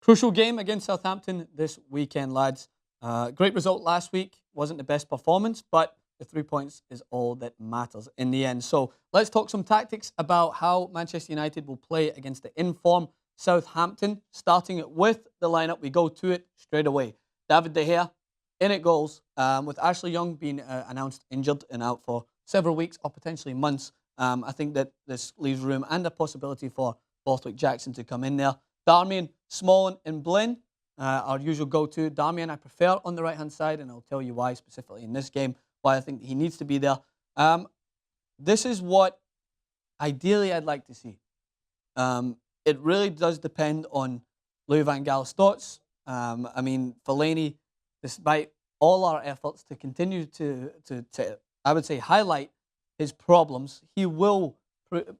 Crucial game against Southampton this weekend, lads. Great result last week. Wasn't the best performance, but the 3 points is all that matters in the end. So let's talk some tactics about how Manchester United will play against the in-form Southampton. Starting it with the lineup, we go to it straight away. David De Gea in at goals, with Ashley Young being announced injured and out for several weeks or potentially months. I think that this leaves room and a possibility for Borthwick Jackson to come in there. Darmian, Smalling and Blin, our usual go-to. Darmian I prefer on the right-hand side, and I'll tell you why specifically in this game, why I think he needs to be there. This is what ideally I'd like to see. It really does depend on Louis van Gaal's thoughts. I mean, Fellaini, despite all our efforts to continue to I would say, highlight his problems, he will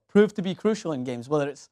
prove to be crucial in games, whether it's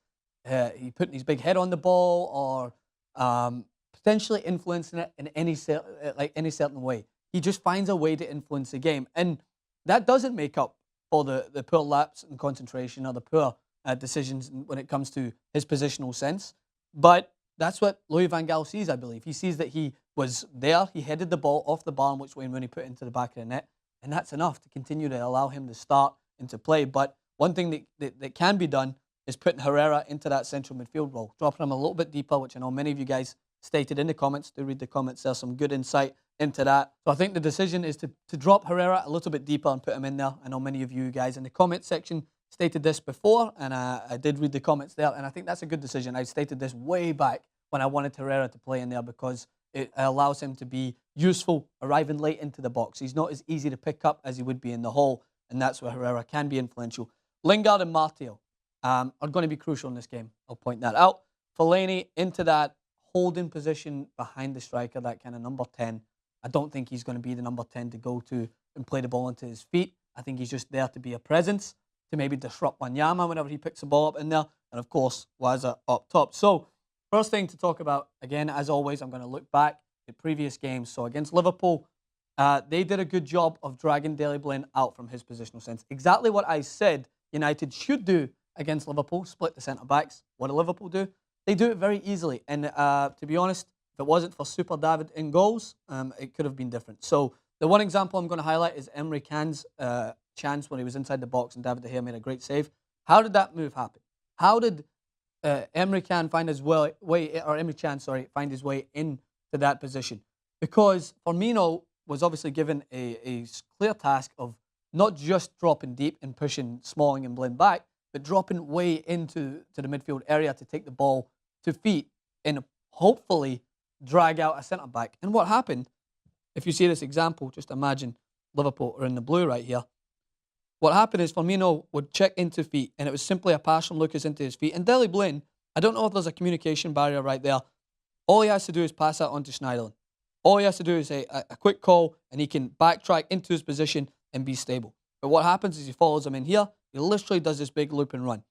he putting his big head on the ball or potentially influencing it in any certain way. He just finds a way to influence the game, and that doesn't make up for the poor lapse in concentration or the poor decisions when it comes to his positional sense. But that's what Louis van Gaal sees, I believe. He sees that he was there, he headed the ball off the bar, which Wayne Rooney put into the back of the net, and that's enough to continue to allow him to start and to play. But one thing that can be done is putting Herrera into that central midfield role, dropping him a little bit deeper, which I know many of you guys stated in the comments. Do read the comments. There's some good insight into that. So I think the decision is to drop Herrera a little bit deeper and put him in there. I know many of you guys in the comment section stated this before, and I did read the comments there, and I think that's a good decision. I stated this way back when I wanted Herrera to play in there because it allows him to be useful, arriving late into the box. He's not as easy to pick up as he would be in the hole, and that's where Herrera can be influential. Lingard and Martial are going to be crucial in this game. I'll point that out. Fellaini into that holding position behind the striker, that kind of number 10. I don't think he's going to be the number 10 to go to and play the ball into his feet. I think he's just there to be a presence, to maybe disrupt Wanyama whenever he picks the ball up in there, and of course, Waza up top. So, first thing to talk about, again, as always, I'm going to look back at previous games. So against Liverpool, they did a good job of dragging Daley Blind out from his positional sense. Exactly what I said United should do against Liverpool, split the centre-backs. What do Liverpool do? They do it very easily. And to be honest, if it wasn't for Super David in goals, it could have been different. So the one example I'm going to highlight is Emre Can's chance when he was inside the box and David De Gea made a great save. How did that move happen? How did Emre Can find his way, or Emre Can, sorry, find his way into that position? Because Firmino was obviously given a clear task of not just dropping deep and pushing Smalling and Blind back, but dropping way into the midfield area to take the ball to feet and hopefully drag out a centre-back. And what happened, if you see this example, just imagine Liverpool are in the blue right here. What happened is Firmino would check into feet, and it was simply a pass from Lucas into his feet. And Daley Blind, I don't know if there's a communication barrier right there. All he has to do is pass that on to Schneiderlin. All he has to do is a quick call, and he can backtrack into his position and be stable. But what happens is he follows him in here. He literally does this big loop and run.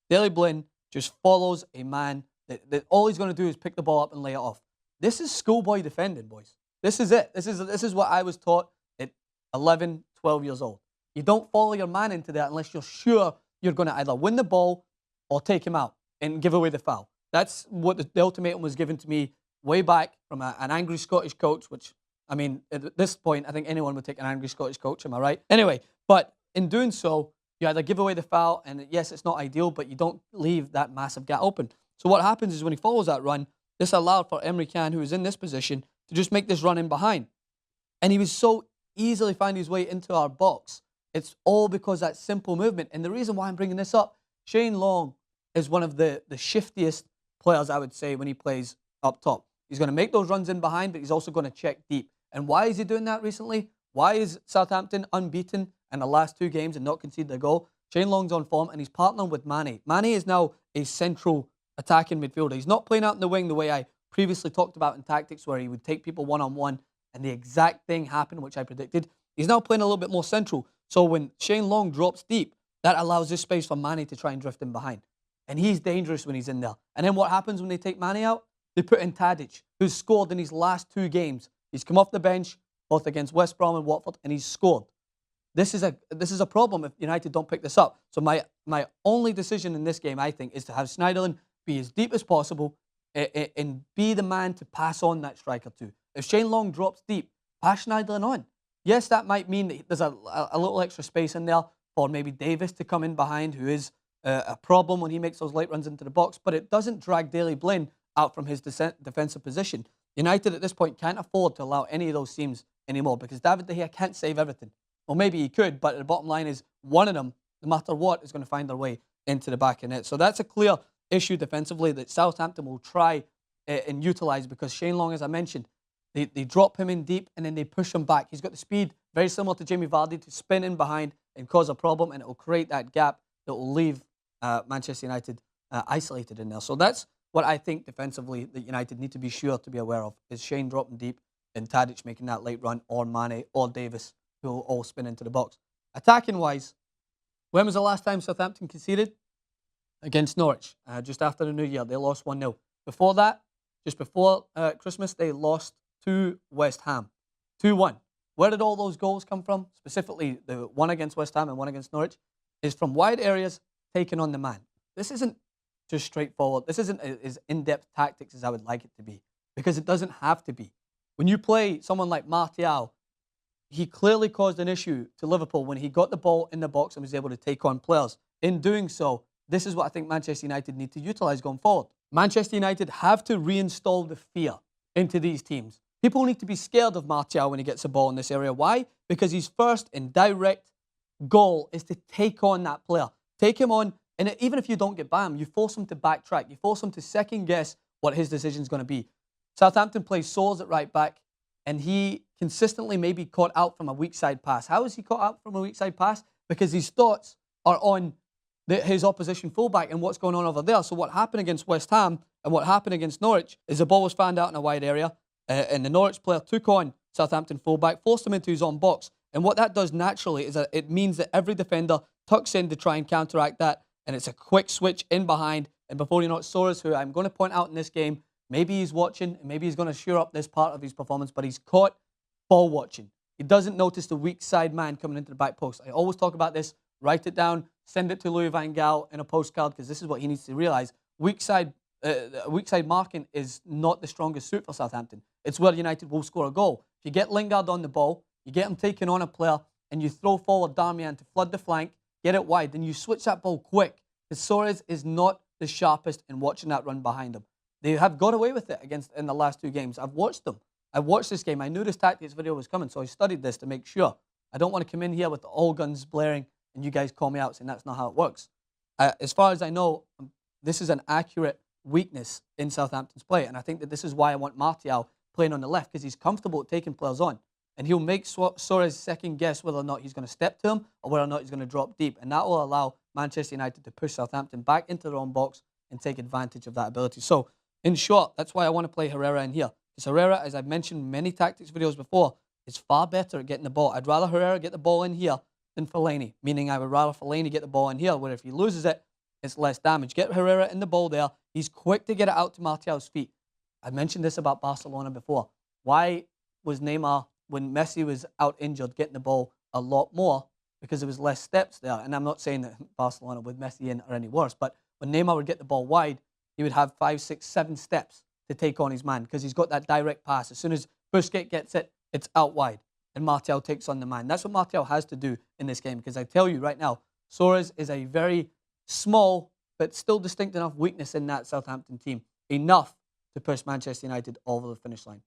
Daley Blind just follows a man that all he's going to do is pick the ball up and lay it off. This is schoolboy defending, boys. This is it. This is what I was taught at 11, 12 years old. You don't follow your man into that unless you're sure you're going to either win the ball or take him out and give away the foul. That's what the ultimatum was given to me way back from an angry Scottish coach, which, I mean, at this point, I think anyone would take an angry Scottish coach, am I right? Anyway, but in doing so, you either give away the foul, and yes, it's not ideal, but you don't leave that massive gap open. So what happens is when he follows that run, this allowed for Emre Can, who was in this position, to just make this run in behind. And he was so easily finding his way into our box. It's all because that simple movement. And the reason why I'm bringing this up, Shane Long is one of the shiftiest players, I would say, when he plays up top. He's going to make those runs in behind, but he's also going to check deep. And why is he doing that recently? Why is Southampton unbeaten in the last 2 games and not conceded a goal? Shane Long's on form, and he's partnering with Mane. Mane is now a central attacking midfielder. He's not playing out in the wing the way I previously talked about in tactics, where he would take people one-on-one, and the exact thing happened, which I predicted. He's now playing a little bit more central. So when Shane Long drops deep, that allows this space for Mane to try and drift in behind. And he's dangerous when he's in there. And then what happens when they take Mane out? They put in Tadic, who's scored in his last 2 games. He's come off the bench, both against West Brom and Watford, and he's scored. This is a problem if United don't pick this up. So my only decision in this game, I think, is to have Schneiderlin be as deep as possible, and be the man to pass on that striker to. If Shane Long drops deep, pass Schneiderlin on. Yes, that might mean that there's a little extra space in there for maybe Davis to come in behind, who is a problem when he makes those late runs into the box, but it doesn't drag Daley Blind out from his defensive position. United at this point can't afford to allow any of those seams anymore because David De Gea can't save everything. Well, maybe he could, but the bottom line is one of them, no matter what, is going to find their way into the back of net. So that's a clear issue defensively that Southampton will try and utilise because Shane Long, as I mentioned, they drop him in deep and then they push him back. He's got the speed, very similar to Jamie Vardy, to spin in behind and cause a problem, and it will create that gap that will leave Manchester United isolated in there. So that's what I think defensively that United need to be sure to be aware of, is Shane dropping deep and Tadic making that late run, or Mane or Davis, who will all spin into the box. Attacking-wise, when was the last time Southampton conceded? Against Norwich, just after the New Year. They lost 1-0. Before that, just before Christmas, they lost to West Ham, 2-1. Where did all those goals come from? Specifically, the one against West Ham and one against Norwich is from wide areas taken on the man. This isn't just straightforward. This isn't as in-depth tactics as I would like it to be, because it doesn't have to be. When you play someone like Martial, he clearly caused an issue to Liverpool when he got the ball in the box and was able to take on players. In doing so, this is what I think Manchester United need to utilise going forward. Manchester United have to reinstall the fear into these teams. People need to be scared of Martial when he gets the ball in this area. Why? Because his first and direct goal is to take on that player. Take him on, and even if you don't get by him, you force him to backtrack. You force him to second guess what his decision is going to be. Southampton plays Soares at right back, and he consistently may be caught out from a weak side pass. How is he caught out from a weak side pass? Because his thoughts are on his opposition fullback and what's going on over there. So what happened against West Ham and what happened against Norwich is the ball was fanned out in a wide area, and the Norwich player took on Southampton fullback, forced him into his own box. And what that does naturally is that it means that every defender tucks in to try and counteract that, and it's a quick switch in behind. And before you know it, Soares, who I'm going to point out in this game, maybe he's watching, and maybe he's going to shore up this part of his performance, but he's caught ball watching. He doesn't notice the weak side man coming into the back post. I always talk about this. Write it down, send it to Louis van Gaal in a postcard, because this is what he needs to realise. Weak side marking is not the strongest suit for Southampton. It's where United will score a goal. If you get Lingard on the ball, you get him taking on a player, and you throw forward Darmian to flood the flank, get it wide, then you switch that ball quick, because Soares is not the sharpest in watching that run behind him. They have got away with it in the last two games. I've watched them. I watched this game. I knew this tactics video was coming, so I studied this to make sure. I don't want to come in here with all guns blaring and you guys call me out saying that's not how it works. As far as I know, this is an accurate weakness in Southampton's play, and I think that this is why I want Martial playing on the left, because he's comfortable taking players on, and he'll make Soares second guess whether or not he's going to step to him or whether or not he's going to drop deep, and that will allow Manchester United to push Southampton back into their own box and take advantage of that ability. So, in short, that's why I want to play Herrera in here. Because Herrera, as I've mentioned many tactics videos before, is far better at getting the ball. I'd rather Herrera get the ball in here than Fellaini, meaning I would rather Fellaini get the ball in here, where if he loses it, it's less damage. Get Herrera in the ball there. He's quick to get it out to Martial's feet. I mentioned this about Barcelona before. Why was Neymar, when Messi was out injured, getting the ball a lot more? Because there was less steps there. And I'm not saying that Barcelona with Messi in are any worse, but when Neymar would get the ball wide, he would have 5, 6, 7 steps to take on his man, because he's got that direct pass. As soon as Busquets gets it, it's out wide, and Martial takes on the man. That's what Martial has to do in this game, because I tell you right now, Soares is a very small but still distinct enough weakness in that Southampton team, enough to push Manchester United over the finish line.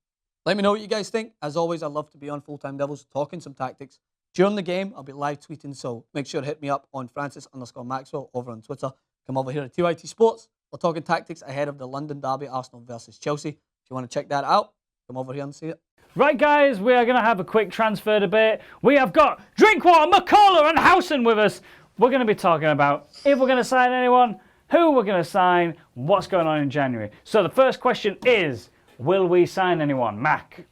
Let me know what you guys think. As always, I love to be on Full Time Devils talking some tactics. During the game, I'll be live tweeting, so make sure to hit me up on Francis_Maxwell over on Twitter. Come over here at TYT Sports. We're talking tactics ahead of the London derby, Arsenal versus Chelsea. If you want to check that out, come over here and see it. Right, guys, we are going to have a quick transfer debate. We have got Drinkwater, McCullough and Howson with us. We're going to be talking about if we're going to sign anyone, who we're going to sign, what's going on in January. So the first question is, will we sign anyone? Mac?